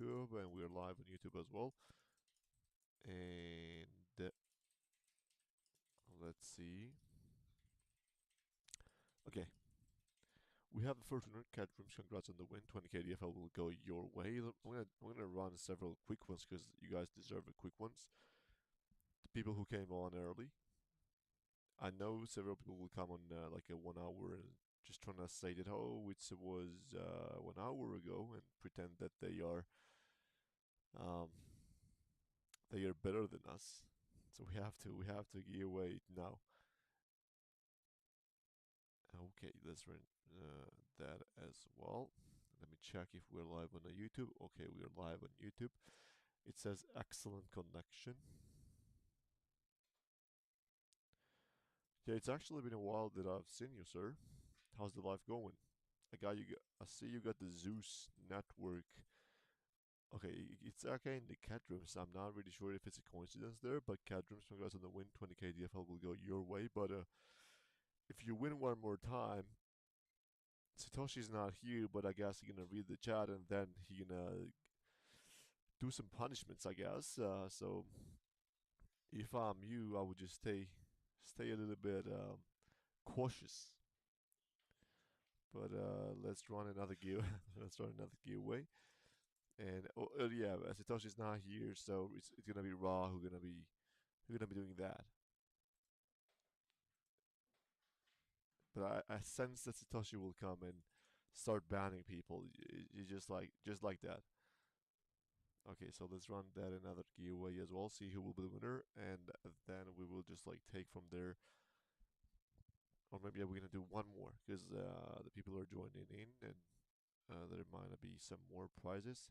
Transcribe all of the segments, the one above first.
YouTube, and we're live on YouTube as well. And let's see. Okay, we have the first winner, Cat Rooms. Congrats on the win. 20k DFL will go your way. I'm gonna run several quick ones because you guys deserve the quick ones. The people who came on early, I know several people will come on like a 1 hour and just trying to say that it was 1 hour ago and pretend that um, they are better than us. So we have to give away now. Okay, let's run that as well. Let me check if we're live on YouTube. Okay, we are live on YouTube. It says excellent connection. Yeah, it's actually been a while that I've seen you, sir. How's the life going? I see you got the Zeus network. Okay, it's okay in the cat rooms. I'm not really sure if it's a coincidence there, but cat rooms, congrats on the win. 20k DFL will go your way. But if you win one more time, Satoshi's not here, but I guess he's gonna read the chat and then he gonna do some punishments, I guess. So if I'm you, I would just stay a little bit cautious. But let's run another give. Let's run another giveaway. And yeah, Satoshi's not here, so it's gonna be Raw who gonna be doing that. But I sense that Satoshi will come and start banning people. It's just like that. Okay, so let's run that another giveaway as well. See who will be the winner, and then we will just like take from there. Or maybe we're gonna do one more because the people are joining in, and there might be some more prizes.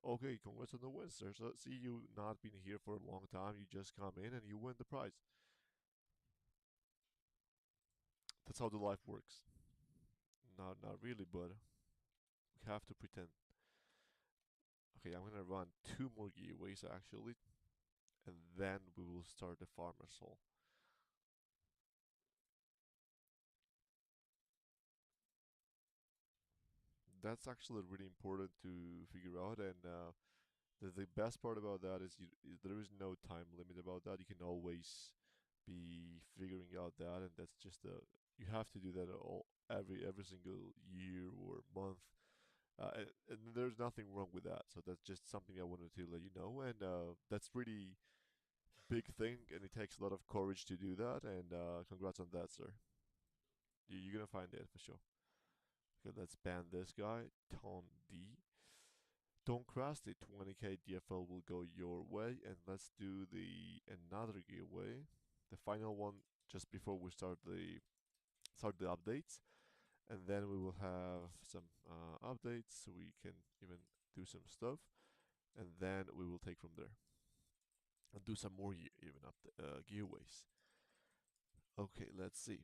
Okay, congrats on the win, sir. So see you not been here for a long time. You just come in and you win the prize. That's how the life works. Not really, but we have to pretend. Okay, I'm gonna run two more giveaways actually, and then we will start the farmer soul. That's actually really important to figure out, and the best part about that is there is no time limit about that. You can always be figuring out that, and that's just you have to do that every single year or month. And there's nothing wrong with that. So that's just something I wanted to let you know, and that's really big thing, and it takes a lot of courage to do that. And congrats on that, sir. You're gonna find it for sure. Okay, let's ban this guy, Ton D. Don't crash the 20k DFL will go your way, and let's do the another giveaway, the final one just before we start the updates, and then we will have some updates so we can even do some stuff, and then we will take from there and do some more even giveaways. Okay, let's see.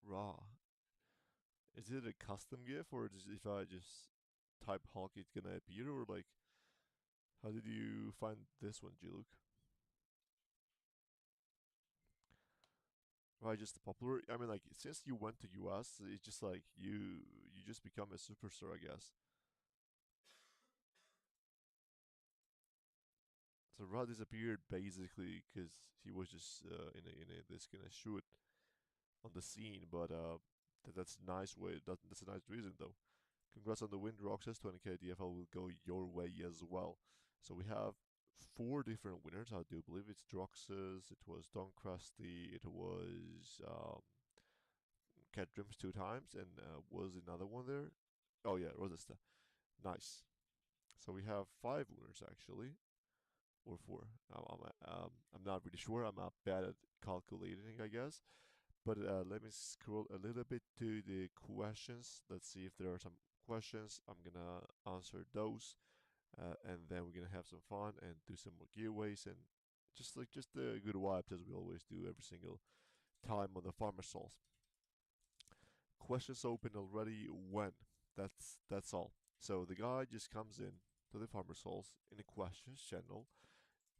Raw. Is it a custom GIF or if I just type Hulk, it's gonna appear, or like how did you find this one, Jiluk? Right, just popular. I mean, like since you went to US, it's just like you just become a superstar, I guess. So Rod disappeared basically because he was just in a this kind of shoot on the scene, but that's a nice way. That's a nice reason though. Congrats on the win, Roxas. 20k DFL will go your way as well. So we have four different winners. I do believe it's Droxus, it was Don Krusty, it was Cat Dreams two times, and was another one there. Oh yeah, Rosesta. Nice. So we have five winners actually, or four. I'm not really sure. I'm not bad at calculating, I guess. But let me scroll a little bit to the questions. Let's see if there are some questions. I'm gonna answer those, and then we're gonna have some fun and do some more giveaways and just the good vibes as we always do every single time on the Farmer Souls. Questions open already. When? That's all. So the guy just comes in to the Farmer Souls in the questions channel.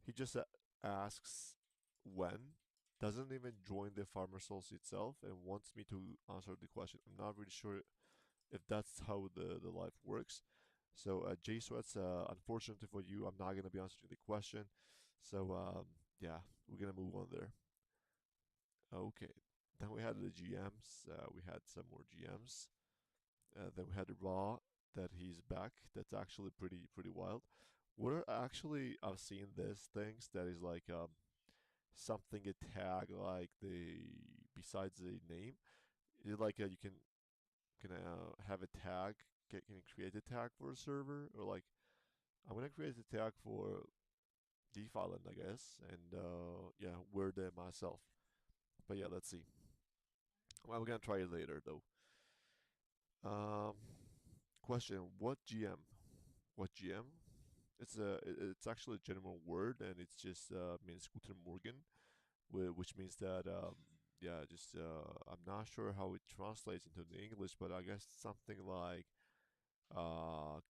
He just asks when, doesn't even join the Farmer Souls itself, and wants me to answer the question. I'm not really sure if that's how the life works. So J Sweats, unfortunately for you, I'm not gonna be answering the question. So yeah, we're gonna move on there. Okay. Then we had the GMs. We had some more GMs. Then we had Raw that he's back. That's actually pretty wild. What are actually I've seen this things that is like something a tag like the besides the name. Is it like you can have a tag? Can you create a tag for a server or like I'm gonna create a tag for DeFi Land, I guess, and yeah, word it myself. But yeah, let's see. Well, we're gonna try it later though. Um, question: What GM? What GM? It's actually a general word, and it's just means Guten Morgen, which means that yeah, just I'm not sure how it translates into the English, but I guess something like uh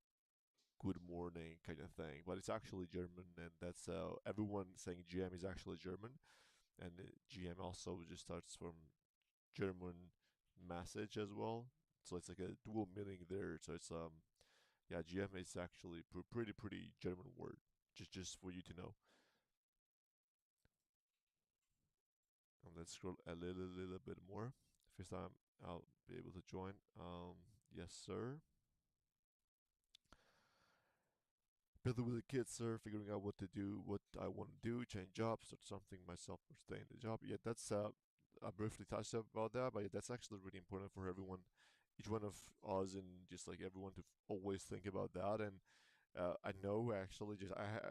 good morning kind of thing. But it's actually German, and that's everyone saying GM is actually German, and GM also just starts from German message as well. So it's like a dual meaning there. So it's yeah, GM is actually pretty German word. Just for you to know. And let's scroll a little bit more. First time I'll be able to join. Yes, sir. Building with the kids, sir. Figuring out what to do, what I want to do, change jobs, start something myself, or stay in the job. Yeah, that's I briefly touched about that, but yeah, that's actually really important for everyone, each one of us, and just like everyone to always think about that. And I know actually,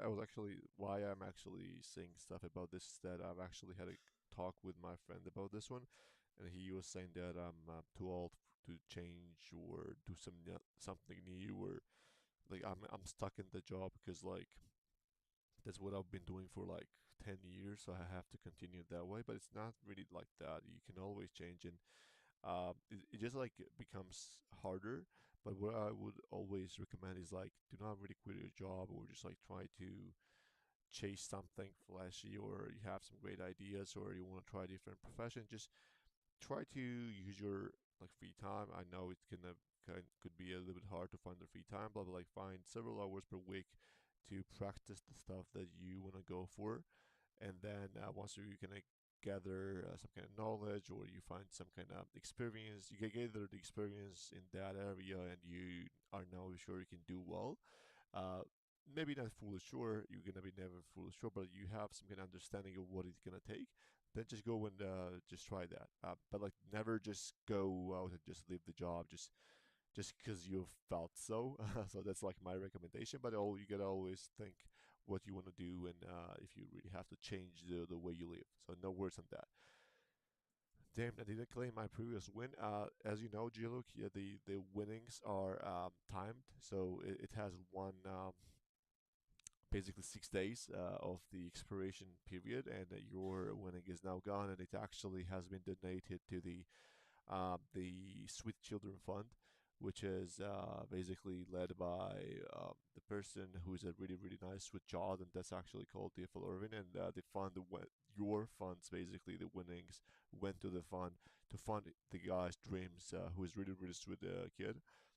I was actually why I'm actually saying stuff about this is that I've actually had a talk with my friend about this one, and he was saying that I'm too old to change or do something new or like I'm stuck in the job because like that's what I've been doing for like 10 years, so I have to continue that way. But it's not really like that. You can always change, and it just like becomes harder. But what I would always recommend is like do not really quit your job or just like try to chase something flashy or you have some great ideas or you want to try a different profession. Just try to use your like free time. I know it could be a little bit hard to find the free time, but like find several hours per week to practice the stuff that you want to go for, and then once you can gather some kind of knowledge or you find some kind of experience, you can gather the experience in that area, and you are now sure you can do well. Uh, Maybe not fully sure. You're gonna be never fully sure, but you have some kind of understanding of what it's gonna take. Then just go and just try that. But like never just go out and just leave the job just because you felt so. So that's like my recommendation. But all you gotta always think what you want to do and if you really have to change the way you live. So no words on that. Damn, I didn't claim my previous win. As you know, Giluk, yeah, the winnings are timed, so it has one basically 6 days of the expiration period, and your winning is now gone, and it actually has been donated to the Sweet Children Fund, which is basically led by the person who's a really nice sweet child, and that's actually called the Irvin, and the fund went. Your funds, basically, the winnings went to the fund to fund the guy's dreams, who is really sweet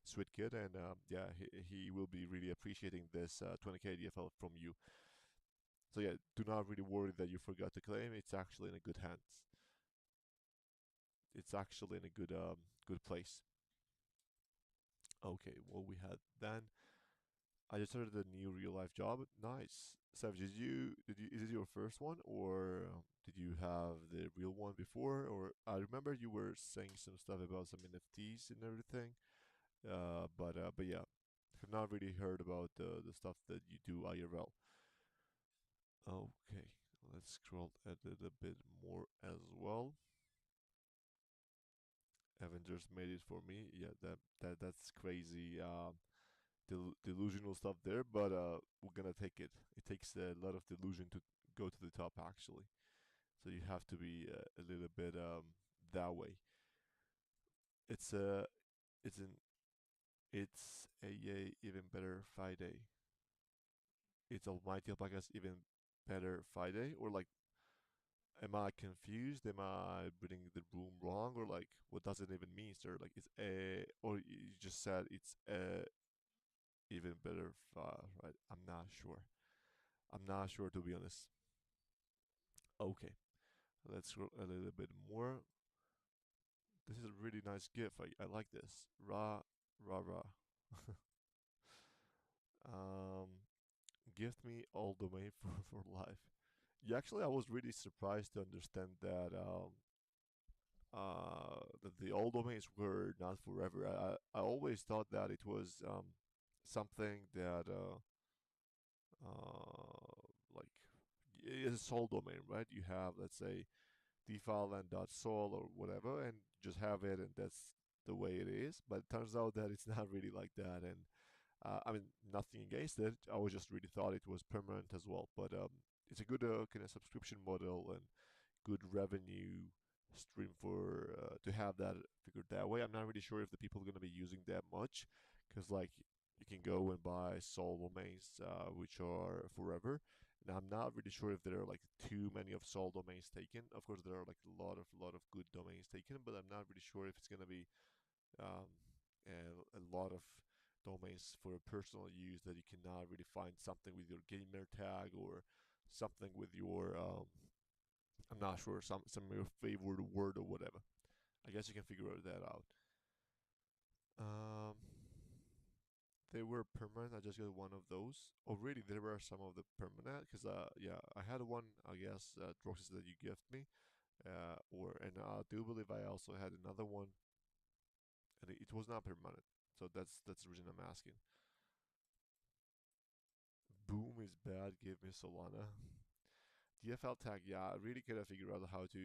sweet kid, and yeah, he will be really appreciating this 20k DFL from you. So yeah, do not really worry that you forgot to claim. It's actually in a good hands. It's actually in a good place. Okay, what we had then. I just started a new real life job. Nice. Savage, is it your first one or did you have the real one before? Or I remember you were saying some stuff about some NFTs and everything. But yeah, have not really heard about the stuff that you do IRL. Okay, let's scroll a little bit more as well. Avengers made it for me. Yeah, that's crazy. Delusional stuff there, but we're gonna take it. It takes a lot of delusion to go to the top, actually. So you have to be a little bit that way. It's a it's an it's a even better Friday. It's Almighty Alpacas even better Friday, or like Am I confused? Am I reading the room wrong, or like what does it even mean, sir? Like it's a, or you just said it's a even better file, right? I'm not sure. I'm not sure to be honest. Okay, let's scroll a little bit more. This is a really nice GIF. I like this. Ra ra ra. um, gift me all domain for life. Yeah, actually, I was really surprised to understand that that the old domains were not forever. I always thought that it was something that like is a sole domain, right? You have, let's say, defiland.sol or whatever, and just have it, and that's the way it is. But it turns out that it's not really like that, and I mean, nothing against it. I was just really thought it was permanent as well. But it's a good kind of subscription model and good revenue stream for to have that figured that way. I'm not really sure if the people are going to be using that much, because like you can go and buy Sol domains which are forever. And I'm not really sure if there are like too many of Sol domains taken. Of course, there are like a lot of good domains taken, but I'm not really sure if it's going to be um, a lot of domains for personal use that you cannot really find something with your gamer tag or something with your I'm not sure, some of your favorite word or whatever. I guess you can figure that out. Um, they were permanent. I just got one of those. Oh, really? There were some of the permanent because yeah, I had one. I guess Droxys that you gift me. And I do believe I also had another one, and it was not permanent. So that's the reason I'm asking. Boom is bad. Give me Solana. DFL tag. Yeah, I really could have figured out how to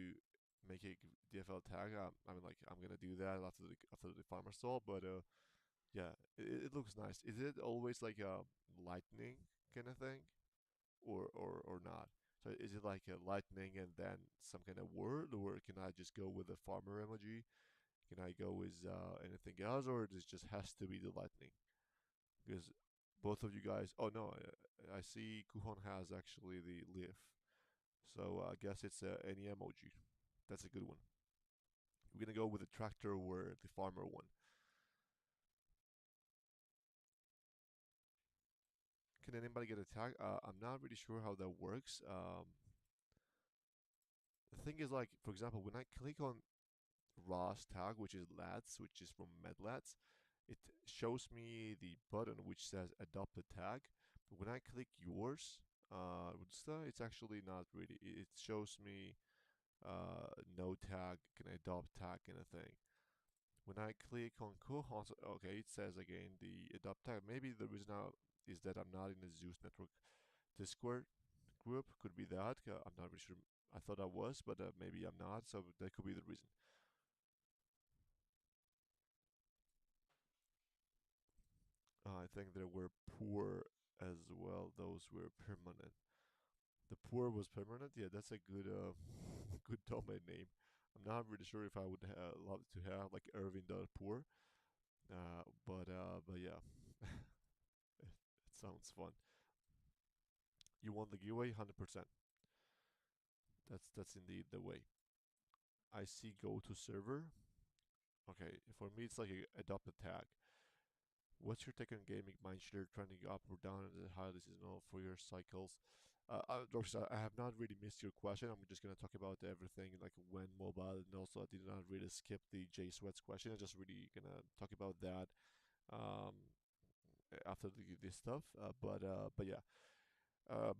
make a DFL tag. I mean, like I'm gonna do that after the farmer stall, but yeah, it looks nice. Is it always like a lightning kind of thing, or not? So is it like a lightning and then some kind of word, or can I just go with the farmer emoji? Can I go with anything else, or it just has to be the lightning? Because both of you guys. Oh no, I see Kuhon has actually the leaf. So I guess it's any emoji. That's a good one. We're gonna go with the tractor or the farmer one. Can anybody get a tag? I'm not really sure how that works. The thing is, like, for example, when I click on Ross tag, which is Lads, which is from MedLads, it shows me the button which says adopt a tag. But when I click yours, it's actually not really. It shows me no tag, can adopt tag kind of thing. When I click on Kuhans, okay, it says again the adopt tag. Maybe the reason now is that I'm not in the Zeus network Discord group. Could be that. I'm not really sure. I thought I was, but maybe I'm not. So that could be the reason. I think there were poor as well. Those were permanent. The poor was permanent. Yeah, that's a good good domain name. I'm not really sure if I would love to have like Irving Poor. But yeah, it sounds fun. You want the giveaway? 100%. That's indeed the way. I see go to server. Okay, for me it's like adopt a tag. What's your take on gaming mindshare trending up or down and how this is known for your cycles? Dorcas, I have not really missed your question. I'm just gonna talk about everything like when mobile, and also I did not really skip the J Sweats question. I'm just really gonna talk about that um, after this stuff. But yeah,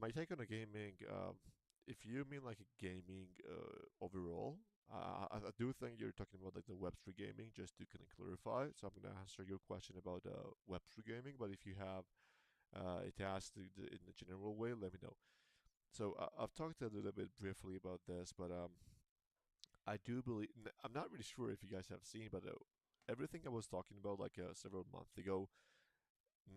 my take on the gaming. If you mean like a gaming overall, I do think you're talking about like the Web3 gaming, just to kind of clarify. So I'm gonna answer your question about Web3 gaming. But if you have it asked in a general way, let me know. So I've talked a little bit briefly about this, but I do believe I'm not really sure if you guys have seen, but everything I was talking about like several months ago,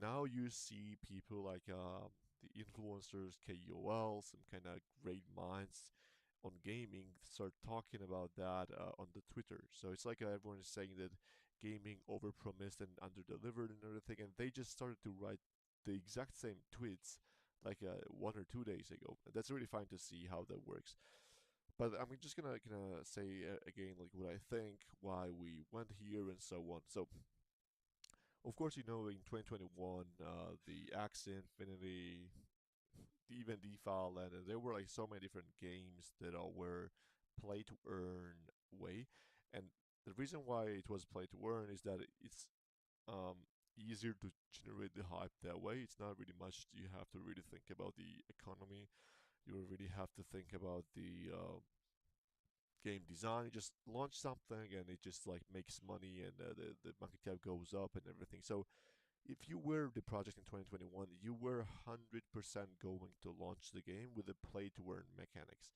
now you see people like the influencers, KOL, some kind of great minds on gaming start talking about that on the Twitter. So it's like everyone is saying that gaming overpromised and underdelivered and everything, and they just started to write the exact same tweets like 1 or 2 days ago. That's really fine to see how that works. But I'm just gonna say again like what I think, why we went here, and so on. So of course, in 2021, the Axie Infinity, even DeFi Land, and there were like so many different games that were play to earn way, and the reason why it was play to earn is that it's um, easier to generate the hype that way. It's not really much you have to really think about the economy. You really have to think about the game design. You just launch something and it just like makes money, and the market cap goes up and everything. So if you were the project in 2021, you were 100% going to launch the game with the play to earn mechanics.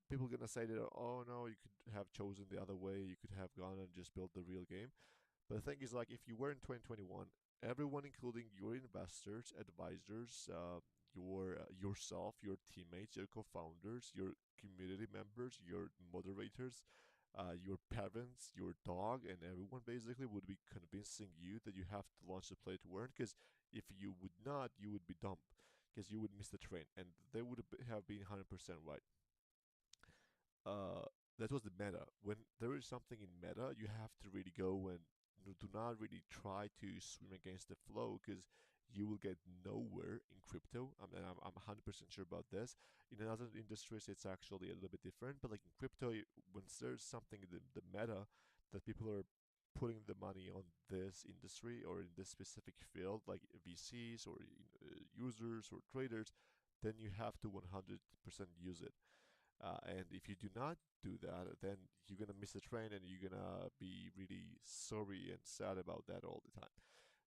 People are gonna say that, oh no, you could have chosen the other way. You could have gone and just built the real game. But the thing is, like, if you were in 2021, everyone, including your investors, advisors, yourself, your teammates, your co-founders, your community members, your moderators, your parents, your dog, and everyone basically would be convincing you that you have to launch the play to earn. Because if you would not, you would be dumb, because you would miss the train, and they would have been 100% right. uh, that was the meta. When there is something in meta, you have to really go and do not really try to swim against the flow, because you will get nowhere in crypto. I mean, I'm 100% sure about this. In other industries, it's actually a little bit different, but like in crypto, when there's something in the meta that people are putting the money on this industry or in this specific field, like VCs or users or traders, then you have to 100% use it. And if you do not do that, then you're gonna miss the train, and you're gonna be really sorry and sad about that all the time.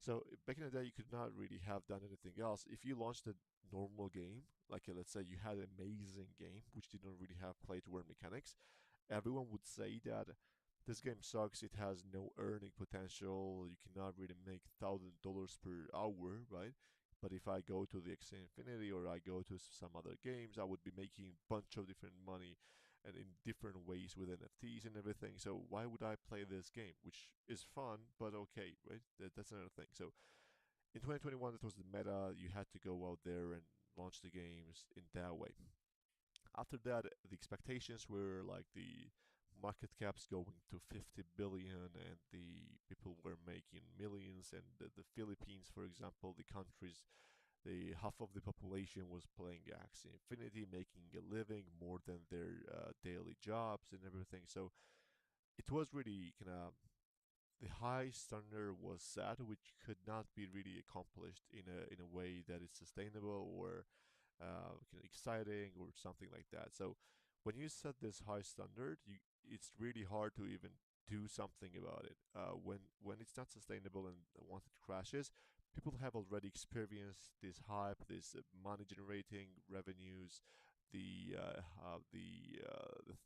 So back in the day, you could not really have done anything else. If you launched a normal game, like let's say you had an amazing game which didn't really have play to earn mechanics, everyone would say that this game sucks. It has no earning potential. You cannot really make $1,000 per hour, right? But if I go to the X Infinity or I go to some other games, I would be making a bunch of different money and in different ways with NFTs and everything. So why would I play this game, which is fun, but okay, right? That's another thing. So in 2021, it was the meta. You had to go out there and launch the games in that way. After that, the expectations were like the market caps going to 50 billion, and the people were making millions. And the Philippines, for example, the countries, the half of the population was playing Axie Infinity, making a living more than their daily jobs and everything. So it was really kind of, the high standard was set, which could not be really accomplished in a way that is sustainable or exciting or something like that. So when you set this high standard, it's really hard to even do something about it. When it's not sustainable and once it crashes, people have already experienced this hype, this money generating revenues, the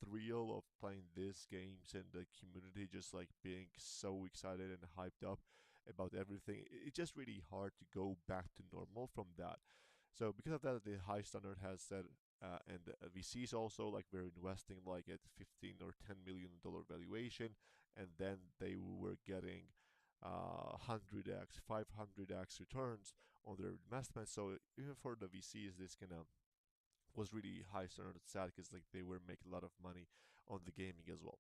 thrill of playing these games, and the community just like being so excited and hyped up about everything. It's just really hard to go back to normal from that. So because of that, the high standard has set, and VCs also, like, we're investing like at 15 or $10 million valuation, and then they were getting 100x, 500x returns on their investment. So even for the VCs, this kind of was really high standard sad, because like they were making a lot of money on the gaming as well.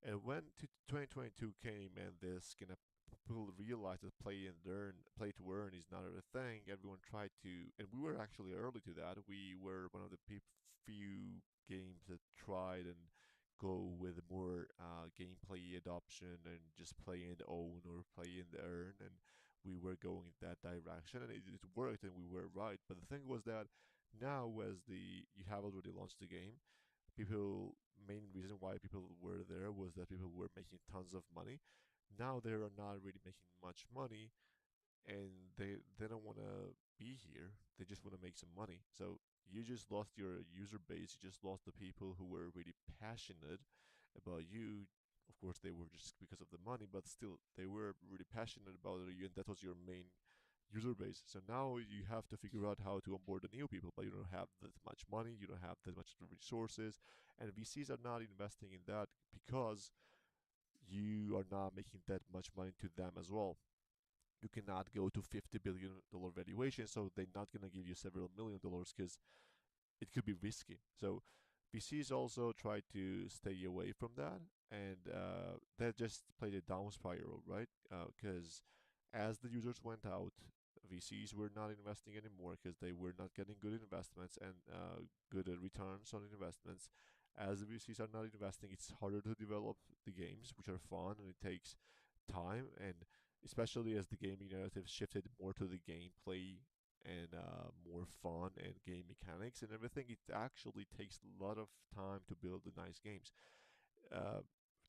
And when 2022 came and this kind of people realized that play to earn is not a thing, everyone tried to, and we were actually early to that. We were one of the few games that tried and go with more gameplay adoption and just play and own or play and earn, and we were going in that direction, and it worked, and we were right. But the thing was that now, as the you have already launched the game, people main reason why people were there was that people were making tons of money. Now they are not really making much money, and they don't want to be here. They just want to make some money. So you just lost your user base. You just lost the people who were really passionate about you. Of course, they were just because of the money, but still, they were really passionate about you, and that was your main user base. So now you have to figure out how to onboard the new people, but you don't have that much money, you don't have that much resources, and VCs are not investing in that because you are not making that much money to them as well. You cannot go to $50 billion valuation, so they're not gonna give you several $1 million because it could be risky. So VCs also try to stay away from that, and that just played a down spiral, right? Because as the users went out, VCs were not investing anymore because they were not getting good investments and good returns on investments. As the VCs are not investing, it's harder to develop the games, which are fun, and it takes time. And especially as the gaming narrative shifted more to the gameplay and more fun and game mechanics and everything, it actually takes a lot of time to build the nice games. Uh,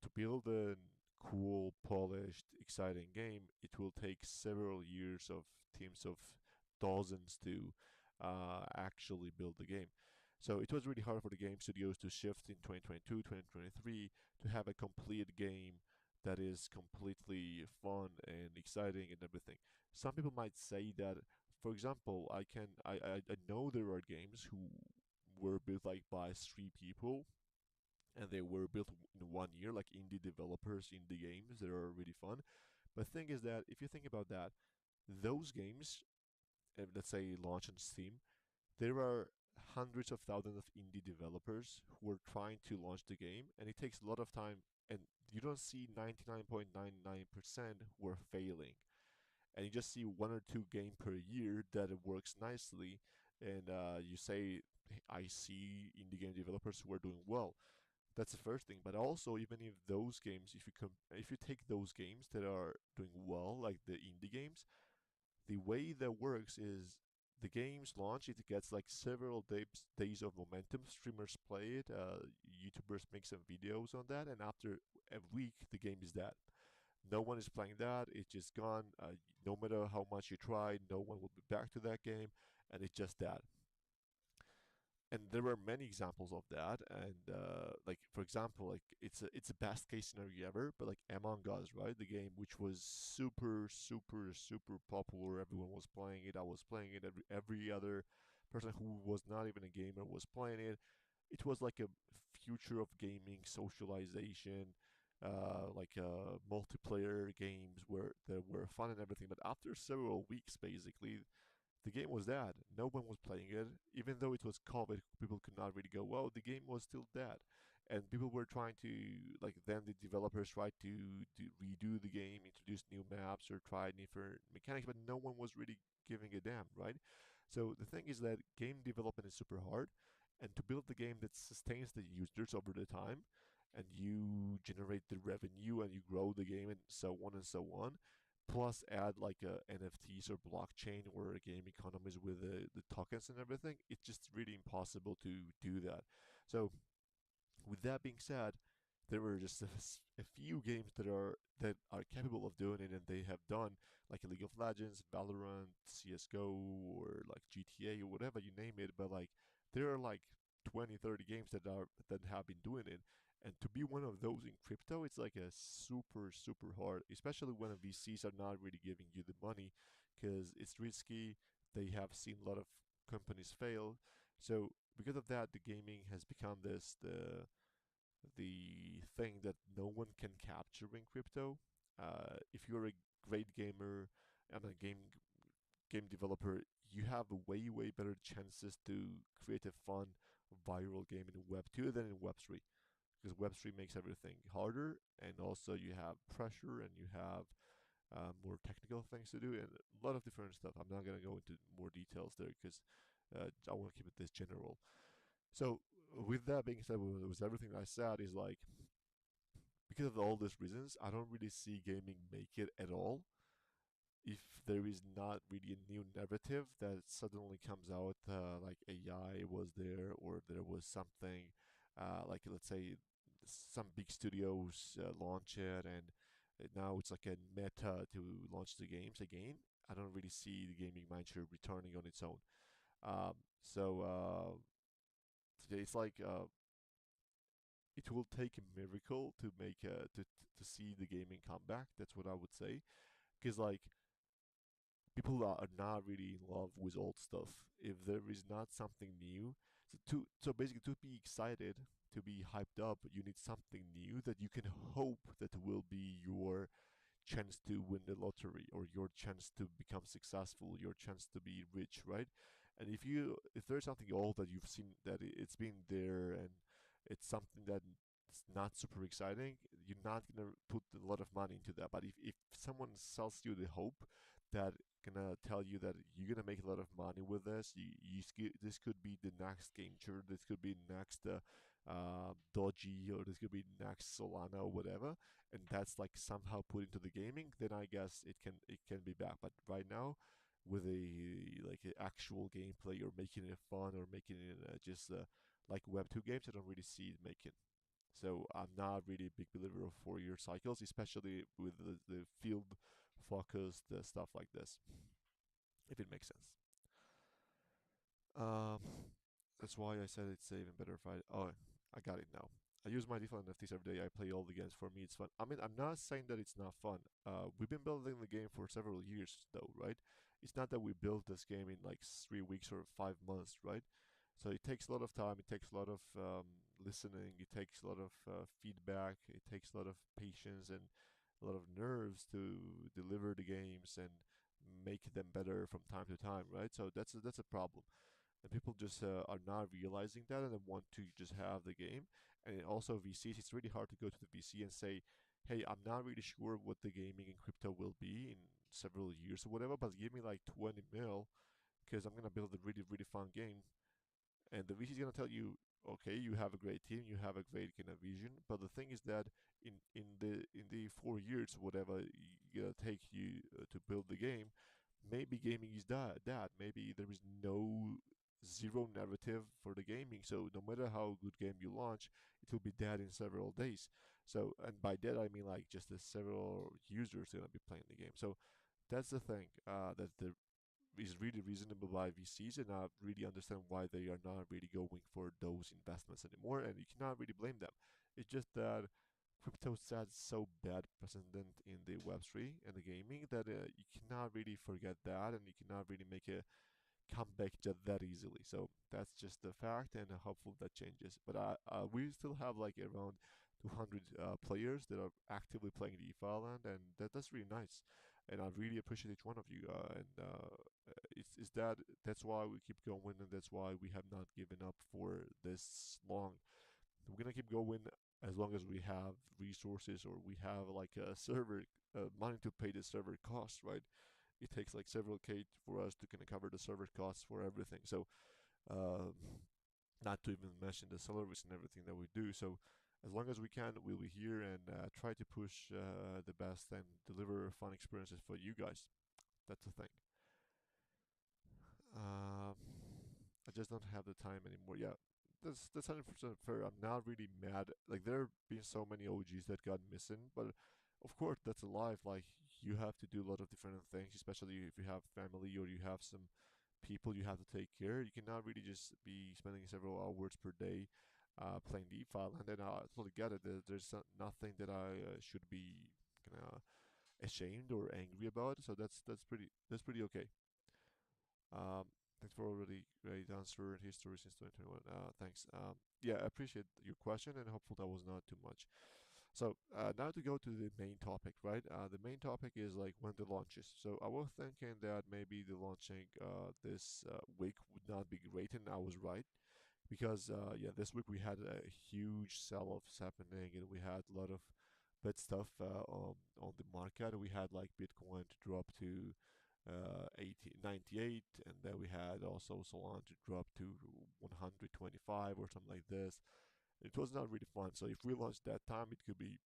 to build a cool, polished, exciting game, it will take several years of teams of dozens to actually build the game. So it was really hard for the game studios to shift in 2022, 2023 to have a complete game that is completely fun and exciting and everything. Some people might say that, for example, I know there are games who were built like by 3 people and they were built in 1 year, like indie developers, indie games that are really fun. But the thing is that if you think about that, those games, let's say launch on Steam, there are hundreds of thousands of indie developers who are trying to launch the game, and it takes a lot of time. And you don't see 99.99% who are failing, and you just see 1 or 2 games per year that it works nicely. And you say, I see indie game developers who are doing well. That's the first thing. But also, even if those games, if you take those games that are doing well, like the indie games, the way that works is the games launch, it gets like several days of momentum. Streamers play it, YouTubers make some videos on that, and after a week, the game is dead. No one is playing that. It's just gone. No matter how much you try, no one will be back to that game, and it's just that. And there were many examples of that. And like for example, like it's a best case scenario ever, but like Among Us, right? The game which was super popular. Everyone was playing it. I was playing it. Every other person who was not even a gamer was playing it. It was like a future of gaming, socialization, like multiplayer games where that were fun and everything. But after several weeks, basically, the game was dead. No one was playing it. Even though it was COVID, people could not really go, well, the game was still dead. And people were trying to, like, then the developers tried to redo the game, introduce new maps, or try different mechanics, but no one was really giving a damn, right? So the thing is that game development is super hard, and to build the game that sustains the users over the time, and you generate the revenue and you grow the game and so on, plus add like NFTs or blockchain or game economies with the tokens and everything, it's just really impossible to do that. So with that being said, there were just a few games that are capable of doing it, and they have done like League of Legends, Valorant, CS:GO, or like GTA or whatever you name it. But like there are like 20, 30 games that have been doing it. And to be one of those in crypto, it's like a super hard, especially when the VCs are not really giving you the money because it's risky. They have seen a lot of companies fail. So because of that, the gaming has become the thing that no one can capture in crypto. If you're a great gamer and a game developer, you have a way better chances to create a fun viral game in Web 2 than in Web 3, because Web 3 makes everything harder, and also you have pressure and you have more technical things to do and a lot of different stuff. I'm not gonna go into more details there because I want to keep it this general. So with that being said, with everything I said, is like because of all these reasons, I don't really see gaming make it at all if there is not really a new narrative that suddenly comes out, like AI was there or there was something, like let's say some big studios launch it, and now it's like a meta to launch the games again. I don't really see the gaming mindshare returning on its own. So today it's like it will take a miracle to make to see the gaming come back. That's what I would say, because like people are not really in love with old stuff. If there is not something new, so basically to be excited, to be hyped up, you need something new that you can hope that will be your chance to win the lottery or your chance to become successful, your chance to be rich, right? And if there's something old that you've seen that it's been there and it's something that it's not super exciting, you're not gonna put a lot of money into that. But if someone sells you the hope that gonna tell you that you're gonna make a lot of money with this, this could be the next game changer, this could be next Doji, or this could be next Solana or whatever, and that's like somehow put into the gaming, then I guess it can be back. But right now, with a like an actual gameplay or making it fun or making it just like Web2 games, I don't really see it making. So I'm not really a big believer of 4-year cycles, especially with the field focused stuff like this, if it makes sense. Um, that's why I said it's even better if I. Oh, I got it now. I use my default NFTs every day. I play all the games. For me, it's fun. I mean, I'm not saying that it's not fun. We've been building the game for several years, though, right? It's not that we built this game in like 3 weeks or 5 months, right? So it takes a lot of time. It takes a lot of listening. It takes a lot of feedback. It takes a lot of patience and a lot of nerves to deliver the games and make them better from time to time, right? So that's a problem, and people just are not realizing that, and they want to just have the game. And also VCs, it's really hard to go to the VC and say, hey, I'm not really sure what the gaming in crypto will be in several years or whatever, but give me like 20 mil because I'm gonna build a really really fun game. And the VC is gonna tell you, okay, you have a great team, you have a great kind of vision, but the thing is that in the 4 years, whatever you gonna take you to build the game, maybe gaming is that maybe there is no zero narrative for the gaming. So no matter how good game you launch, it will be dead in several days. So, and by that I mean like just the several users gonna be playing the game. So that's the thing that the is really reasonable by VCs, and I really understand why they are not really going for those investments anymore. And you cannot really blame them. It's just that crypto set so bad precedent in the Web3 and the gaming that you cannot really forget that, and you cannot really make a comeback just that easily. So that's just the fact, and hopefully that changes. But we still have like around 200 players that are actively playing the DeFi land, and that's really nice. And I really appreciate each one of you. It's that's why we keep going, and that's why we have not given up for this long. We're gonna keep going as long as we have resources or we have like a server money to pay the server costs, right? It takes like several K for us to kind of cover the server costs for everything. So, uh, not to even mention the salaries and everything that we do. So, as long as we can, we'll be here and try to push the best and deliver fun experiences for you guys. That's the thing. Um, I just don't have the time anymore. Yeah, that's 100% fair. I'm not really mad. Like there have been so many OGs that got missing, but of course that's alive. Like you have to do a lot of different things, especially if you have family or you have some people you have to take care. You cannot really just be spending several hours per day playing DeFi, and then I totally get it. There's nothing that I should be kind of ashamed or angry about. So that's pretty okay. Um, thanks for already great answer in history since 2021. Thanks. Yeah, I appreciate your question, and hopefully that was not too much. So now to go to the main topic, right? The main topic is like when the launches. So I was thinking that maybe the launching this week would not be great, and I was right because yeah, this week we had a huge sell-offs happening, and we had a lot of bad stuff on the market. We had like Bitcoin to drop to 98, and then we had also Solana to drop to 125 or something like this. It was not really fun. So if we launched that time, it could be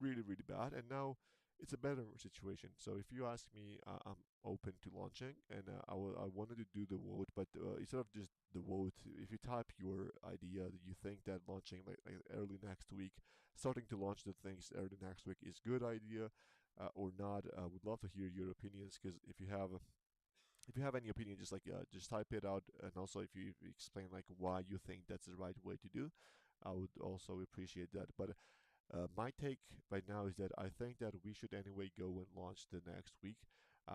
really, really bad. And now it's a better situation. So if you ask me, I'm open to launching, and I wanted to do the vote, but instead of just the vote, if you type your idea that you think that launching like early next week, starting to launch the things early next week is good idea or not, I would love to hear your opinions because if you have any opinion, just type it out, and also if you explain like why you think that's the right way to do, I would also appreciate that. But my take right now is that I think that we should anyway go and launch the next week.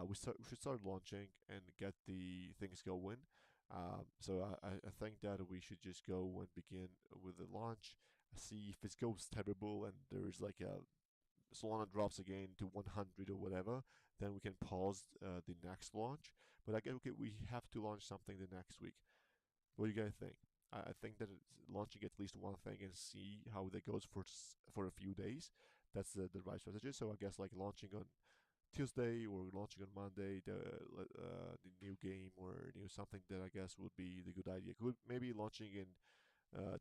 We should start launching and get the things going. So I think that we should just go and begin with the launch, see if it goes terrible and there is like a Solana drops again to 100 or whatever, then we can pause the next launch. But I get okay, we have to launch something the next week. What do you guys think? I think that it's launching at least one thing and see how that goes for a few days. That's the right strategy. So I guess like launching on Tuesday or launching on Monday the new game or new something that I guess would be the good idea. Could maybe launching in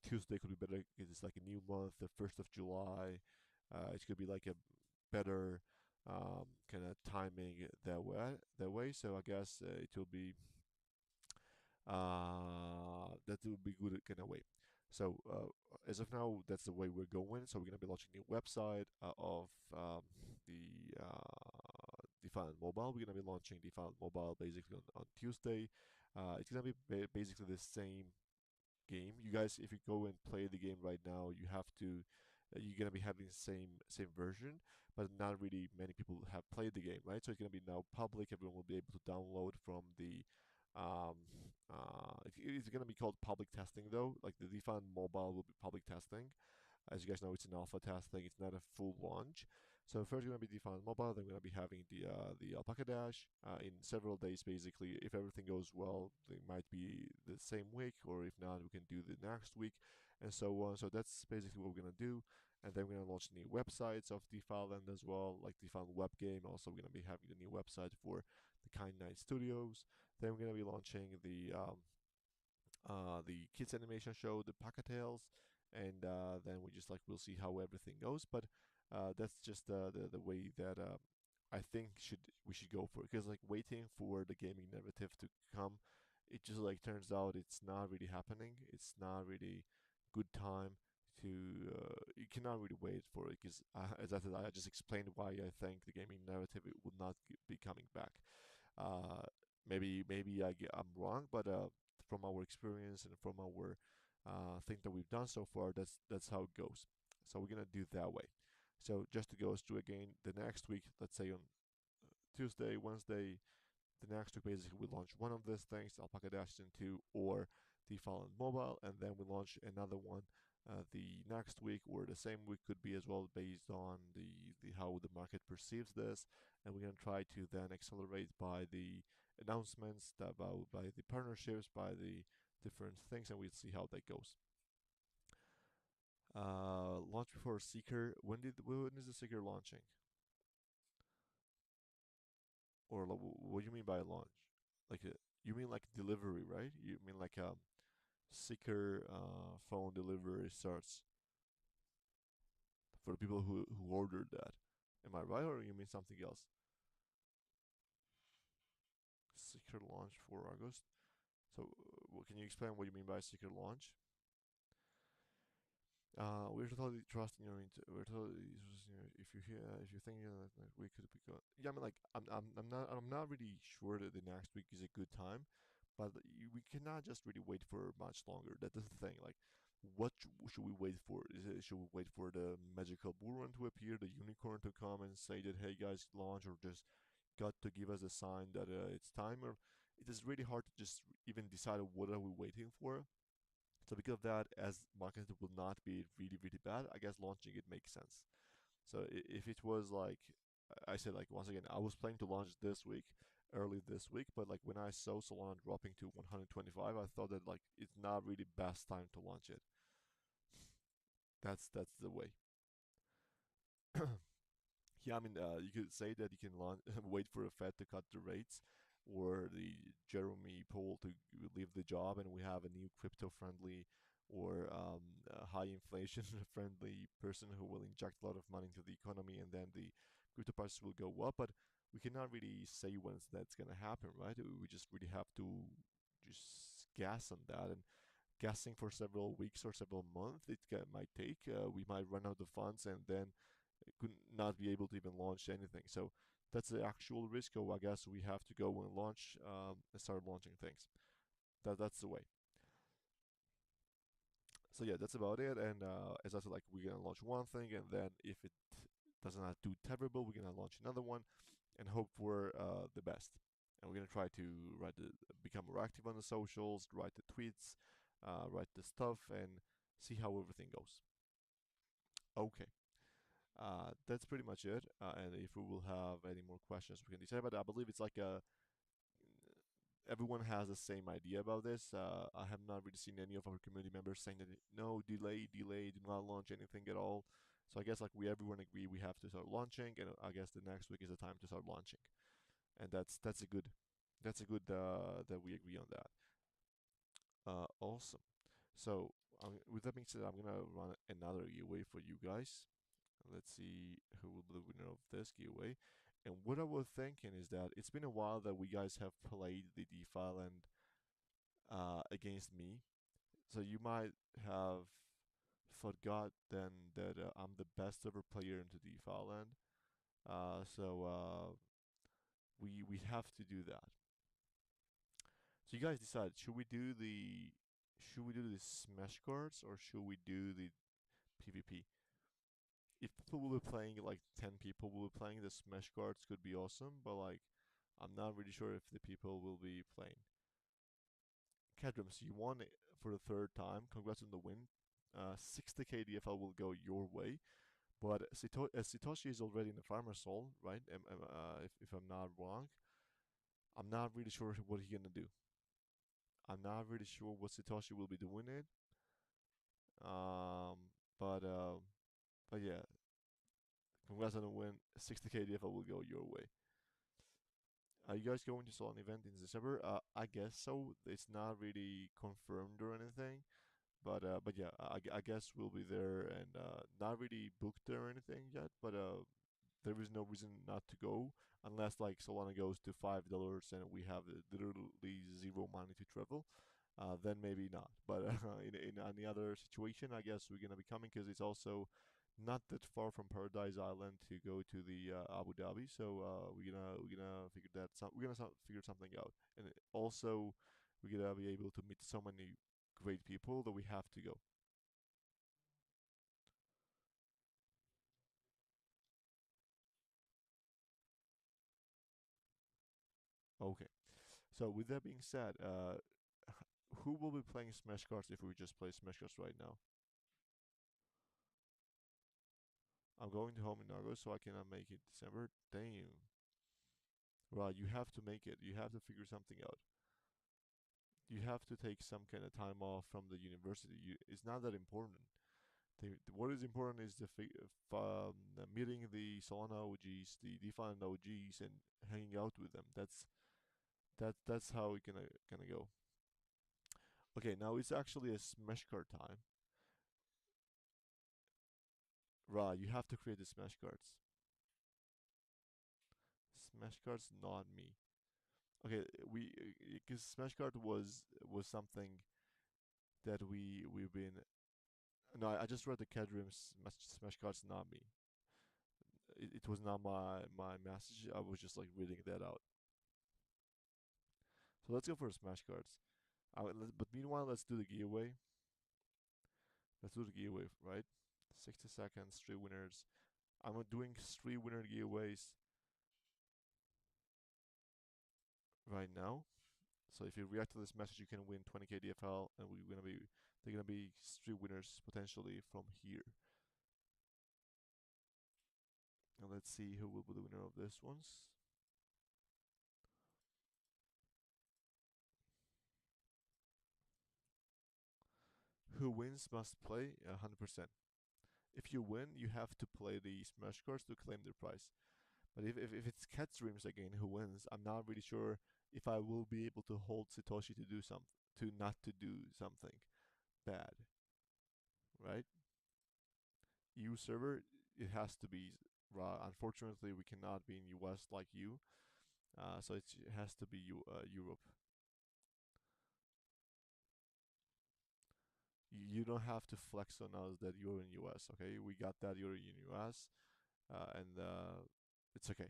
Tuesday could be better. It's like a new month, the 1st of July. It could be like a better kind of timing that way. That way. So I guess it will be that would be good kind of way. So as of now, that's the way we're going. So we're gonna be launching a new website of the DeFi Mobile. We're gonna be launching DeFi Mobile basically on Tuesday. It's gonna be basically the same game. You guys, if you go and play the game right now, you have to. You're gonna be having the same version, but not really many people have played the game, right? So it's gonna be now public. Everyone will be able to download from the um, it's going to be called public testing though. Like the DeFi Mobile will be public testing. As you guys know, it's an alpha testing. It's not a full launch. So first going to be DeFi Mobile. Then we're going to be having the Alpaca Dash in several days. Basically, if everything goes well, it might be the same week, or if not, we can do the next week, and so on. So that's basically what we're going to do. And then we're going to launch new websites of DeFi Land as well, like DeFi Web Game. Also, we're going to be having the new website for the Kind9 Studios. Then we're going to be launching the kids animation show, the Tales, and then we just like we'll see how everything goes. But that's just the way that I think we should go for it. Because like waiting for the gaming narrative to come, it just like turns out it's not really happening. It's not really good time to you cannot really wait for it because as I said, I just explained why I think the gaming narrative it would not be coming back. Uh, maybe I'm wrong, but from our experience and from our thing that we've done so far, that's how it goes. So we're gonna do it that way. So just to go through again, the next week, let's say on Tuesday, Wednesday, the next week basically we launch one of these things, Alpaca Dash 2 or Default Mobile, and then we launch another one the next week or the same week could be as well based on the how the market perceives this, and we're gonna try to then accelerate by the announcements about by the partnerships by the different things, and we'll see how that goes. Launch before Seeker. When is the Seeker launching? Or what do you mean by launch? Like you mean like delivery, right? You mean like Seeker phone delivery starts for the people who ordered that. Am I right, or you mean something else? Secret launch for August. So, can you explain what you mean by secret launch? We're totally trusting your. We're totally. If you hear, if you think like we could be good. Yeah, I mean, like I'm not really sure that the next week is a good time, but we cannot just really wait for much longer. That's the thing. Like, what should we wait for? Should we wait for the magical bull run to appear, the unicorn to come and say that hey guys launch, or just got to give us a sign that it's time? Or it is really hard to just even decide what are we waiting for. So because of that, as marketing will not be really bad, I guess launching it makes sense. So if it was like I said, like once again, I was planning to launch this week, early this week, but like when I saw Solana dropping to 125, I thought that like it's not really best time to launch it. That's the way. Yeah, I mean, you could say that you can launch, wait for a Fed to cut the rates, or the Jeremy Powell to leave the job, and we have a new crypto-friendly or high inflation-friendly person who will inject a lot of money into the economy, and then the crypto prices will go up. But we cannot really say when that's gonna happen, right? We just really have to just guess on that, and guessing for several weeks or several months might take. We might run out of funds, and then could not be able to even launch anything. So that's the actual risk. Oh, I guess we have to go and launch and start launching things. That's the way. So yeah, that's about it. And as I said, like we're gonna launch one thing, and then if it does not do terrible, we're gonna launch another one, and hope for the best. And we're gonna try to become more active on the socials, write the tweets, write the stuff, and see how everything goes. Okay. That's pretty much it. And if we will have any more questions, we can decide. But I believe it's like everyone has the same idea about this. I have not really seen any of our community members saying that no, delay, do not launch anything at all. So I guess like everyone agree we have to start launching, and I guess the next week is the time to start launching, and that's a good that we agree on that. Awesome. So with that being said, I'm gonna run another giveaway for you guys. Let's see who will be the winner of this giveaway. And what I was thinking is that it's been a while that we guys have played the DeFi land against me. So you might have forgotten that I'm the best ever player into DeFi land. So we have to do that. So you guys decide, should we do the smash cards or should we do the PvP? If people will be playing, like 10 people will be playing, the smash cards could be awesome, but like I'm not really sure if the people will be playing. Cadrums, you won it for the third time. Congrats on the win. 60k DFL will go your way, but Satoshi is already in the farmer soul, right? If I'm not wrong, I'm not really sure what he's gonna do. I'm not really sure what Satoshi will be doing it. Um, but uh, but yeah, congrats on the win. 60k DFL will go your way. Are you guys going to Solon event in December? I guess so. It's not really confirmed or anything, but yeah, I guess we'll be there and not really booked there or anything yet. But there is no reason not to go unless like Solana goes to $5 and we have literally zero money to travel. Then maybe not. But in any other situation, I guess we're gonna be coming because it's also not that far from Paradise Island to go to the Abu Dhabi. So we're gonna figure figure something out, and also we're gonna be able to meet so many great people that we have to go. Okay. So with that being said, who will be playing Smash Cards if we just play Smash Cards right now? I'm going to home in August, so I cannot make it December. Damn. Right, you have to make it. You have to figure something out. You have to take some kind of time off from the university. It's not that important. What is important is meeting the Solana OGs, the DeFi OGs, and hanging out with them. That's how it gonna go. Okay, now it's actually a smash card time. Right, you have to create the smash cards. Smash cards, not me. Okay, we because smash card was something that we've been. No, I just read the Kedrim's smash cards, not me. It was not my message. I was just like reading that out. So let's go for smash cards. But meanwhile, let's do the giveaway. Let's do the giveaway, right? 60 seconds, 3 winners. I'm doing 3 winner giveaways right now. So if you react to this message, you can win 20k DFL, and they're gonna be 3 winners potentially from here. Now let's see who will be the winner of this ones. Who wins must play 100%. If you win, you have to play the smash cards to claim the prize. But if it's Cat Dreams again who wins, I'm not really sure if I will be able to hold Satoshi to do something, to not to do something bad, right? EU server, it has to be raw. Unfortunately, we cannot be in US like you, so it has to be Europe. You don't have to flex on us that you're in US. Okay, we got that you're in US, and it's okay.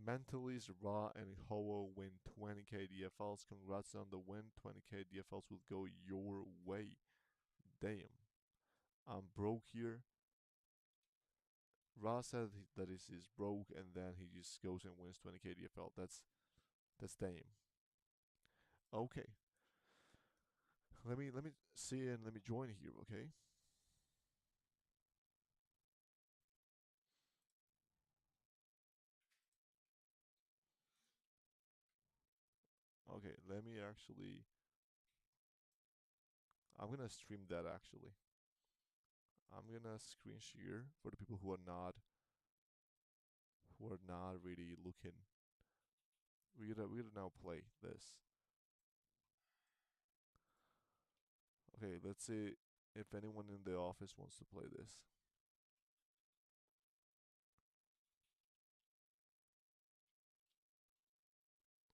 Mentally Raw and Ho win 20k DFLs. Congrats on the win. 20k DFLs will go your way. Damn. I'm broke here. Ra said that is broke, and then he just goes and wins 20k DFL. That's damn. Okay. Let me see and let me join here, okay? Okay, let me actually. I'm gonna stream that actually. I'm gonna screen share for the people who are not really looking. We gotta now play this. Okay, let's see if anyone in the office wants to play this.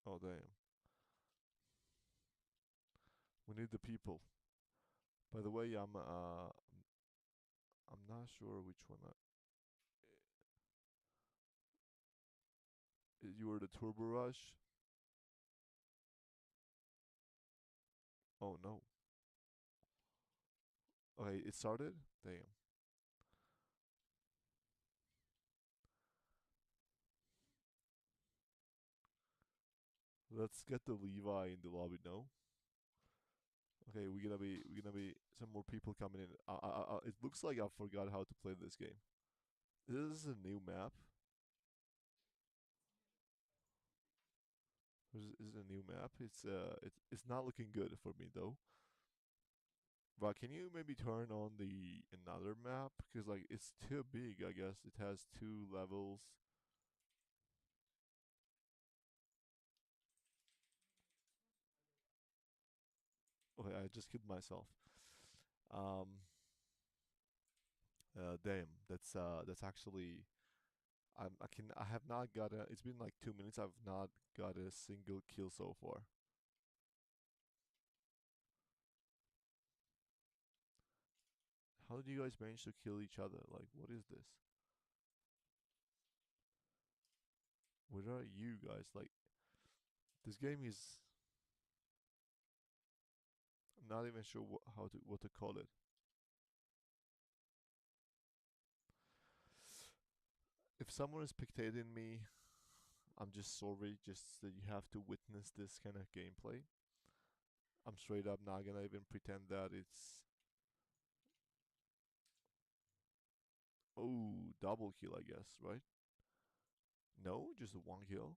Oh damn. We need the people. By the way, I'm not sure which one. You were the Turbo Rush. Oh no. Okay, it started. Damn. Let's get the Levi in the lobby now. Okay, we're gonna be some more people coming in. It looks like I forgot how to play this game. This is a new map. This is a new map. It's not looking good for me though. But can you maybe turn on the another map? Because like it's too big. I guess it has two levels. Okay, I just killed myself. Um, damn. That's actually. I have not got a. It's been like 2 minutes. I've not got a single kill so far. How did you guys manage to kill each other? Like, what is this? Where are you guys? Like, this game is. I'm not even sure what to call it. If someone is spectating me, I'm just sorry. Just that you have to witness this kind of gameplay. I'm straight up not gonna even pretend that it's. Oh, double kill, I guess, right? No, just one kill.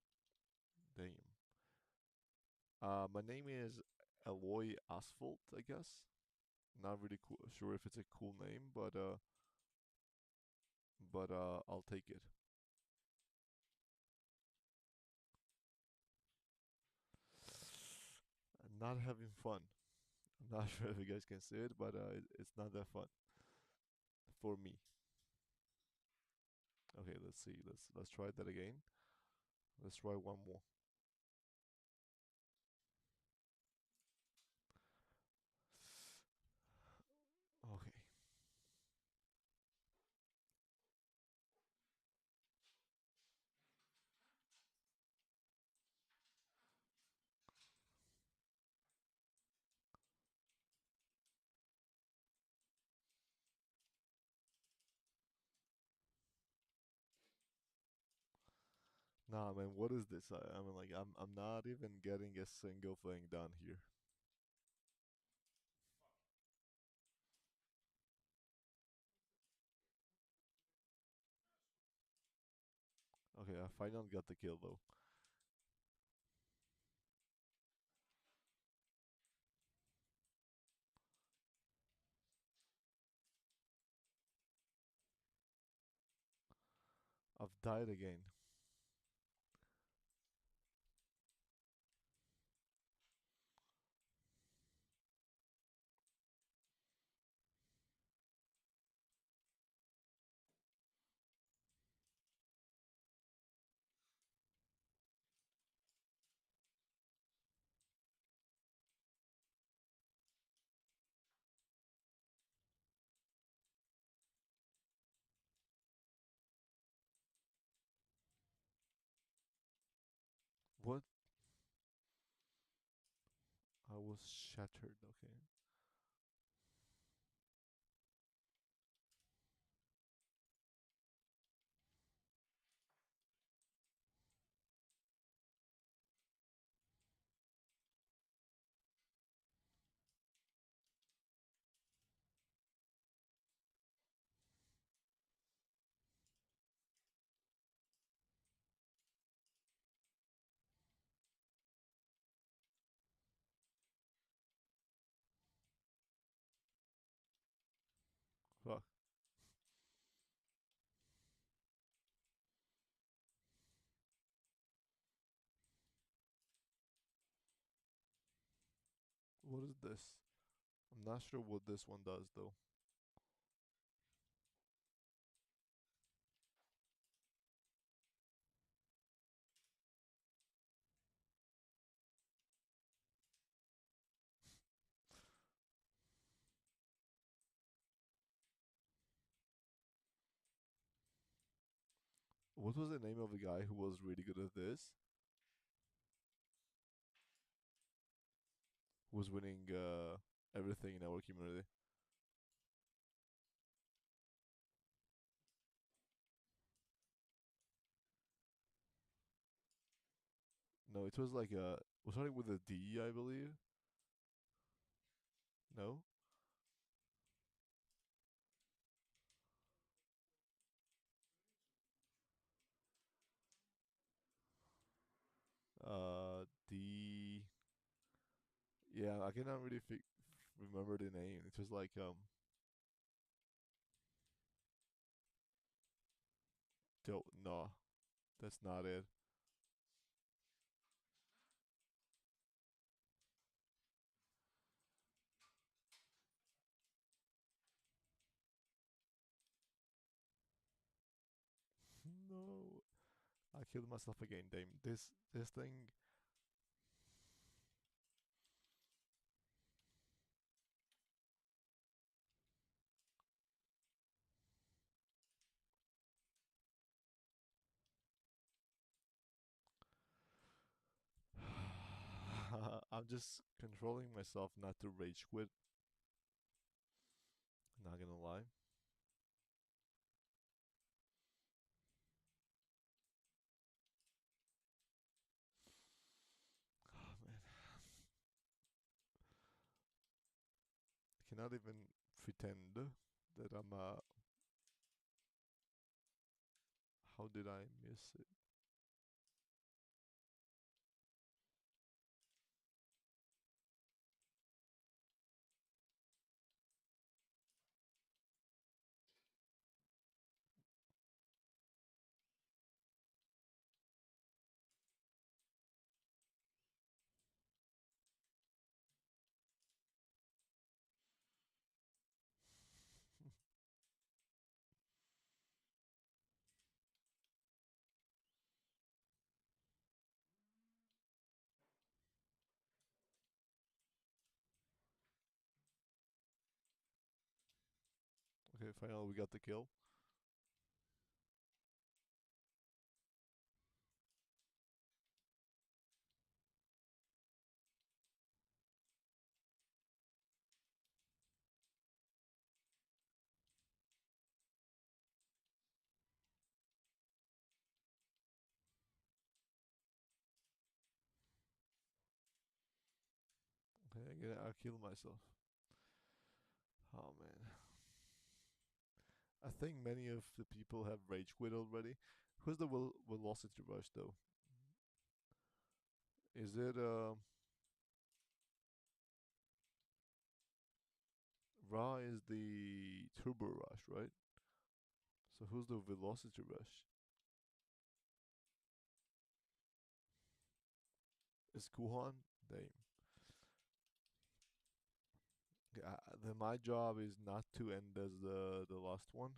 Damn. My name is Eloy Asphalt, I guess. Not really sure if it's a cool name, but I'll take it. I'm not having fun. I'm not sure if you guys can see it, but it's not that fun for me. Okay, let's see. Let's try that again. Let's try one more. Okay. Nah, man, what is this? I mean, like, I'm not even getting a single thing done here. Okay, I finally got the kill though. I've died again. What? I was shattered. Okay. What is this? I'm not sure what this one does though. What was the name of the guy who was really good at this? Who was winning everything in our community? No, it was like was starting with a D, I believe. No. D. Yeah, I cannot really remember the name. It was like no, that's not it. No, I killed myself again. Damn, this thing. I'm just controlling myself not to rage quit. Not gonna lie. Oh man, I cannot even pretend that I'm. How did I miss it? Okay, finally we got the kill. Okay, again, I killed myself. Oh man. I think many of the people have rage quit already. Who's the velocity rush though? Is it Ra is the turbo rush, right? So who's the velocity rush? Is Kuhan? Damn. Yeah, then my job is not to end as the last one.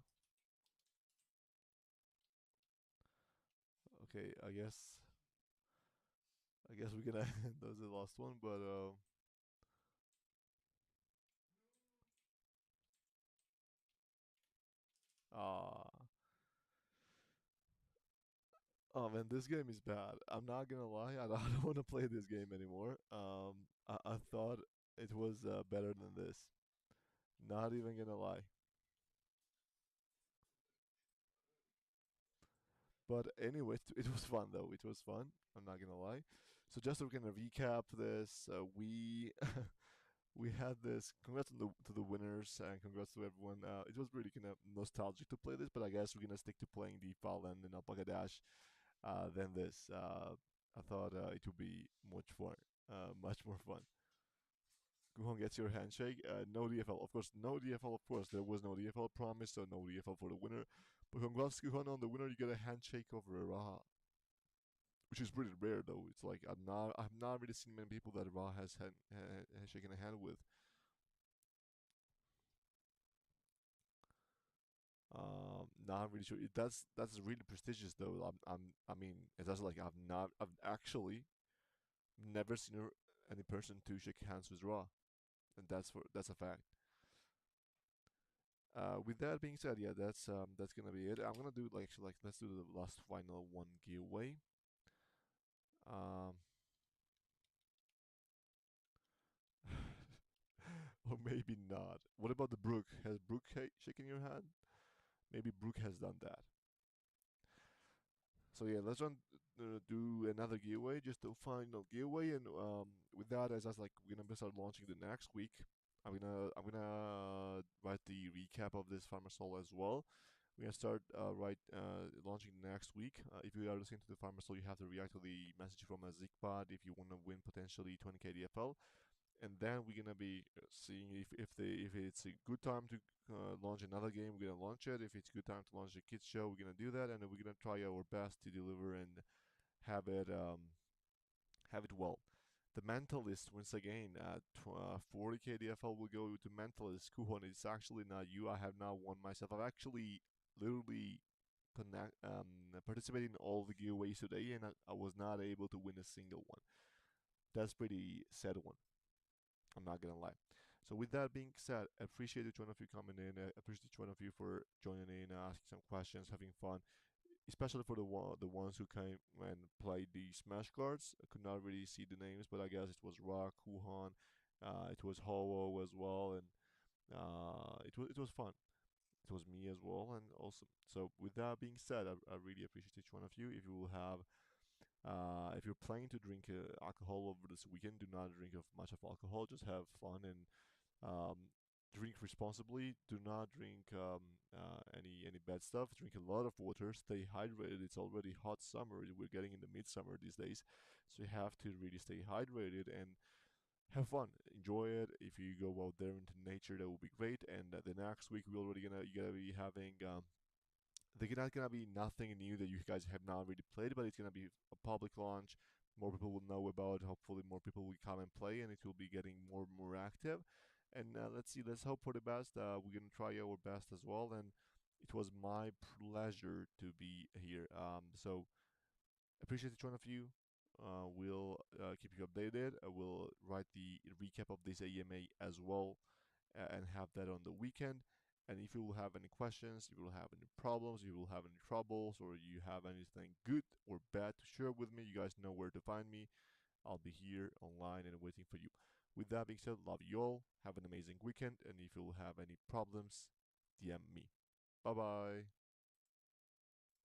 Okay, I guess we're gonna end as the last one, but uh oh man, this game is bad. I'm not gonna lie, I don't want to play this game anymore. I thought it was better than this. Not even gonna lie. But anyway, it was fun though. It was fun. I'm not gonna lie. So just so we can recap this, we we had this. Congrats to the winners and congrats to everyone. It was really kind of nostalgic to play this, but I guess we're gonna stick to playing DeFi and Alpaca Dash than this. I thought it would be much fun, much more fun. Guhon gets your handshake. No DFL, of course. No DFL, of course. There was no DFL promise, so no DFL for the winner. But congrats, Guhon, on the winner. You get a handshake over a Raha. which is pretty rare though. It's like I've not really seen many people that Ra has shaken a hand with. Not really sure. That's really prestigious though. I mean, it's like I've actually never seen any person to shake hands with Ra, and that's a fact. With that being said, yeah, that's gonna be it. I'm gonna do like let's do the last final one giveaway. Um, or maybe not. What about the Brook? Has Brook shaken your hand? Maybe Brook has done that. So yeah, let's do another giveaway, just a final giveaway, and with that, as I was like, we're gonna start launching the next week. I'm gonna write the recap of this Farmer Soul as well. We're gonna start launching next week. If you are listening to the Farmer Soul, you have to react to the message from a Zigpod if you want to win potentially 20k DFL, and then we're gonna be seeing if it's a good time to launch another game. We're gonna launch it. If it's a good time to launch a kids show, we're gonna do that, and then we're gonna try our best to deliver and have it have it well. The Mentalist once again at 40k DFL will go to Mentalist. Kuhon, it's actually not you. I have not won myself. I've actually literally participated in all the giveaways today, and I was not able to win a single one. That's pretty sad one. I'm not gonna lie. So with that being said, I appreciate each one of you coming in. I appreciate each one of you for joining in, asking some questions, having fun. Especially for the ones who came and played the Smash cards. I could not really see the names, but I guess it was Rock, Wuhan, it was Ho as well, and it was fun. It was me as well, and awesome. So with that being said, I really appreciate each one of you. If you will have if you're planning to drink alcohol over this weekend, do not drink much of alcohol. Just have fun and drink responsibly. Do not drink any bad stuff. Drink a lot of water. Stay hydrated. It's already hot summer. We're getting in the midsummer these days, so you have to really stay hydrated and have fun. Enjoy it. If you go out there into nature, that will be great. And the next week we're already gonna be having they're not gonna be nothing new that you guys have not already played, but it's gonna be a public launch. More people will know about it. Hopefully, more people will come and play, and it will be getting more and more active. And let's see. Let's hope for the best. We're gonna try our best as well. And it was my pleasure to be here. So appreciate each one of you. We'll keep you updated. We'll write the recap of this AMA as well and have that on the weekend. And if you will have any questions, if you will have any problems, if you will have any troubles, or you have anything good or bad to share with me, you guys know where to find me. I'll be here online and waiting for you. With that being said, love you all. Have an amazing weekend. And if you will have any problems, DM me. Bye bye.